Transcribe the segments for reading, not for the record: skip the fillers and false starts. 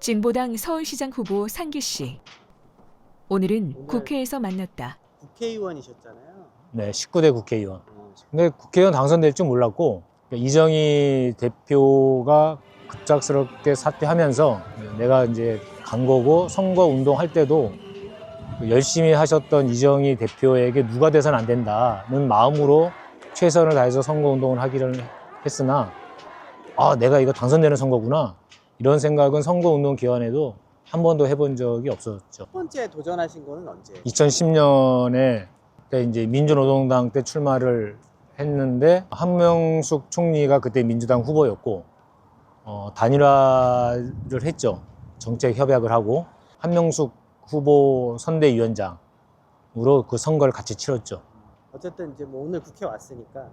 진보당 서울시장 후보 상규 씨. 오늘은 국회에서 만났다. 국회의원이셨잖아요. 네, 19대 국회의원. 근데 국회의원 당선될 줄 몰랐고 이정희 대표가 급작스럽게 사퇴하면서 내가 이제 간 거고 선거 운동할 때도 열심히 하셨던 이정희 대표에게 누가 돼서는 안 된다는 마음으로 최선을 다해서 선거 운동을 하기를 했으나 내가 이거 당선되는 선거구나 이런 생각은 선거 운동 기간에도 한 번도 해본 적이 없었죠. 첫 번째 도전하신 거는 언제? 2010년에 이제 민주노동당 때 출마를 했는데 한명숙 총리가 그때 민주당 후보였고 단일화를 했죠. 정책 협약을 하고 한명숙 후보 선대위원장으로 그 선거를 같이 치렀죠. 어쨌든 이제 뭐 오늘 국회 왔으니까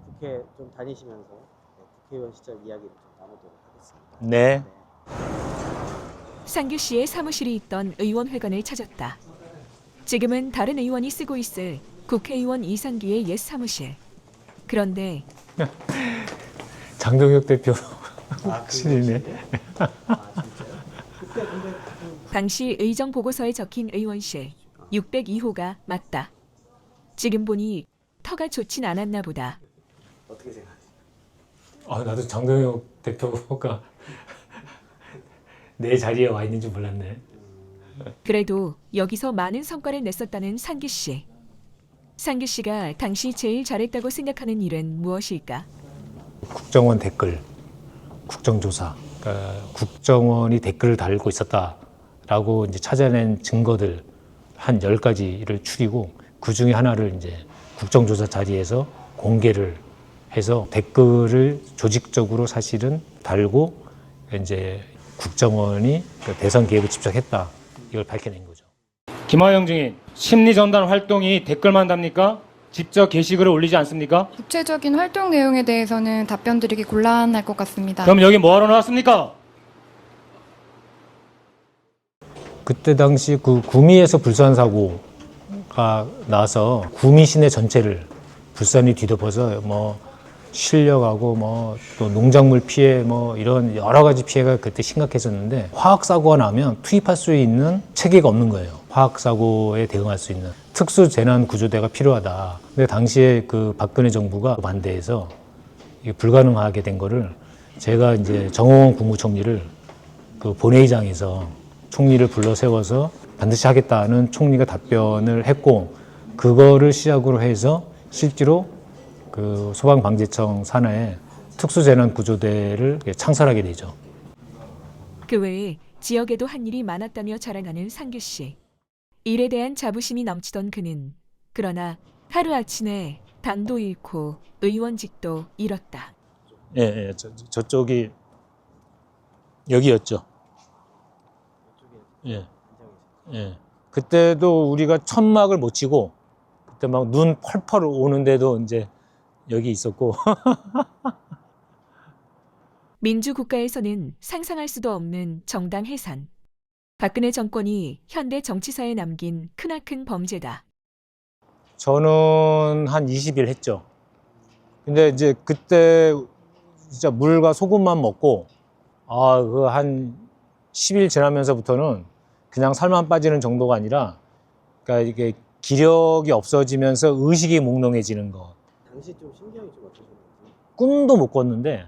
국회 좀 다니시면서 국회의원 시절 이야기를 좀 나누도록 하겠습니다. 네. 상규 씨의 사무실이 있던 의원회관을 찾았다. 지금은 다른 의원이 쓰고 있을 국회의원 이상규의 옛 사무실. 그런데 장동혁 대표 아, 실이네. 당시 의정 보고서에 적힌 의원실 602호가 맞다. 지금 보니 터가 좋진 않았나 보다. 어떻게 생각하세요? 나도 장동혁 대표가 내 자리에 와 있는 줄 몰랐네. 그래도 여기서 많은 성과를 냈었다는 상규 씨. 상규 씨가 당시 제일 잘했다고 생각하는 일은 무엇일까? 국정원 댓글, 국정조사. 그러니까 국정원이 댓글을 달고 있었다라고 이제 찾아낸 증거들 한 10가지를 추리고 그 중에 하나를 이제 국정조사 자리에서 공개를 해서 댓글을 조직적으로 사실은 달고 이제 국정원이 대선 개입에 집착했다. 이걸 밝혀낸 거죠. 김하영 증인, 심리전단 활동이 댓글만 답니까? 직접 게시글을 올리지 않습니까? 구체적인 활동 내용에 대해서는 답변드리기 곤란할 것 같습니다. 그럼 여기 뭐하러 나왔습니까? 그때 당시 그 구미에서 불산 사고가 나서 구미 시내 전체를 불산이 뒤덮어서 실려가고 또 농작물 피해 이런 여러 가지 피해가 그때 심각했었는데 화학 사고가 나면 투입할 수 있는 체계가 없는 거예요. 화학 사고에 대응할 수 있는 특수 재난 구조대가 필요하다. 근데 당시에 그 박근혜 정부가 반대해서 이게 불가능하게 된 거를 제가 이제 정호원 국무총리를 그 본회의장에서 총리를 불러 세워서 반드시 하겠다는 총리가 답변을 했고 그거를 시작으로 해서 실제로 그 소방방재청 산하에 특수재난구조대를 창설하게 되죠. 그 외에 지역에도 한 일이 많았다며 자랑하는 상규 씨. 일에 대한 자부심이 넘치던 그는 그러나 하루아침에 당도 잃고 의원직도 잃었다. 예, 저쪽이 여기였죠. 예, 예. 그때도 우리가 천막을 못 치고 그때 막 눈 펄펄 오는데도 이제 여기 있었고. 민주국가에서는 상상할 수도 없는 정당 해산. 박근혜 정권이 현대 정치사에 남긴 크나큰 범죄다. 저는 한 20일 했죠. 근데 이제 그때 진짜 물과 소금만 먹고 그 한 10일 지나면서부터는 그냥 살만 빠지는 정도가 아니라 그러니까 이게 기력이 없어지면서 의식이 몽롱해지는 거. 당시 좀 신경이 좀 어떠셨는지? 꿈도 못 꿨는데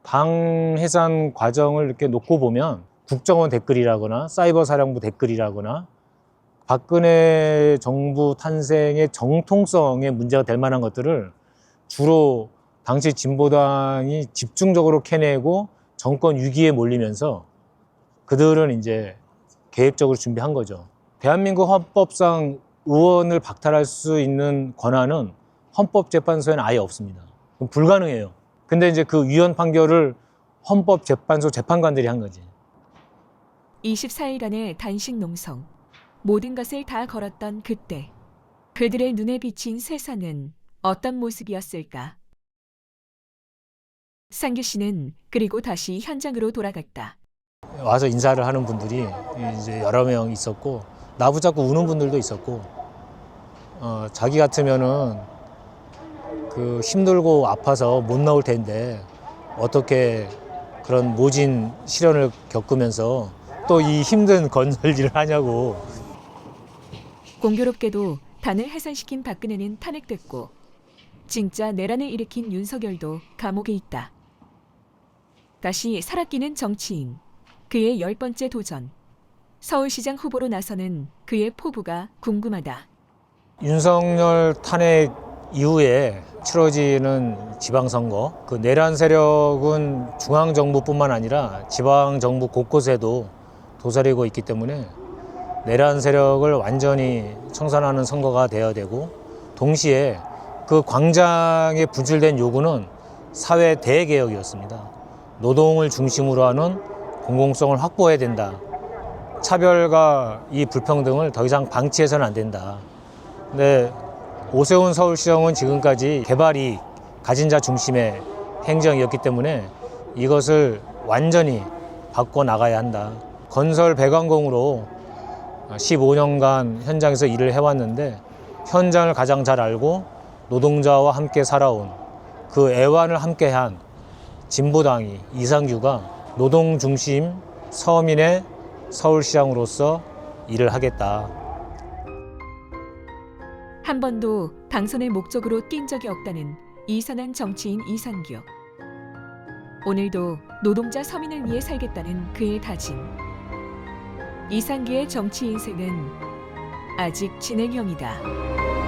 당 해산 과정을 이렇게 놓고 보면 국정원 댓글이라거나 사이버 사령부 댓글이라거나 박근혜 정부 탄생의 정통성에 문제가 될 만한 것들을 주로 당시 진보당이 집중적으로 캐내고 정권 위기에 몰리면서 그들은 이제 계획적으로 준비한 거죠. 대한민국 헌법상 의원을 박탈할 수 있는 권한은 헌법재판소에는 아예 없습니다. 그럼 불가능해요. 근데 이제 그 위헌 판결을 헌법재판소 재판관들이 한 거지. 24일간의 단식 농성. 모든 것을 다 걸었던 그때. 그들의 눈에 비친 세상은 어떤 모습이었을까? 상규 씨는 그리고 다시 현장으로 돌아갔다. 와서 인사를 하는 분들이 이제 여러 명 있었고 나부자꾸 우는 분들도 있었고 자기 같으면은 그 힘들고 아파서 못 나올 텐데 어떻게 그런 모진 시련을 겪으면서 또 이 힘든 건설 일을 하냐고. 공교롭게도 단을 해산시킨 박근혜는 탄핵됐고 진짜 내란을 일으킨 윤석열도 감옥에 있다. 다시 살아끼는 정치인, 그의 10번째 도전. 서울시장 후보로 나서는 그의 포부가 궁금하다. 윤석열 탄핵 이후에 치러지는 지방선거, 그 내란 세력은 중앙정부뿐만 아니라 지방정부 곳곳에도 도사리고 있기 때문에 내란 세력을 완전히 청산하는 선거가 되어야 되고, 동시에 그 광장에 분출된 요구는 사회 대개혁이었습니다. 노동을 중심으로 하는 공공성을 확보해야 된다. 차별과 이 불평등을 더 이상 방치해서는 안 된다. 근데 오세훈 서울시장은 지금까지 개발이익, 가진 자 중심의 행정이었기 때문에 이것을 완전히 바꿔나가야 한다. 건설 배관공으로 15년간 현장에서 일을 해왔는데 현장을 가장 잘 알고 노동자와 함께 살아온 그 애환을 함께한 진보당이 이상규가 노동 중심 서민의 서울시장으로서 일을 하겠다. 한 번도 당선의 목적으로 낀 적이 없다는 이선한 정치인 이상규. 오늘도 노동자 서민을 위해 살겠다는 그의 다짐. 이상규의 정치 인생은 아직 진행형이다.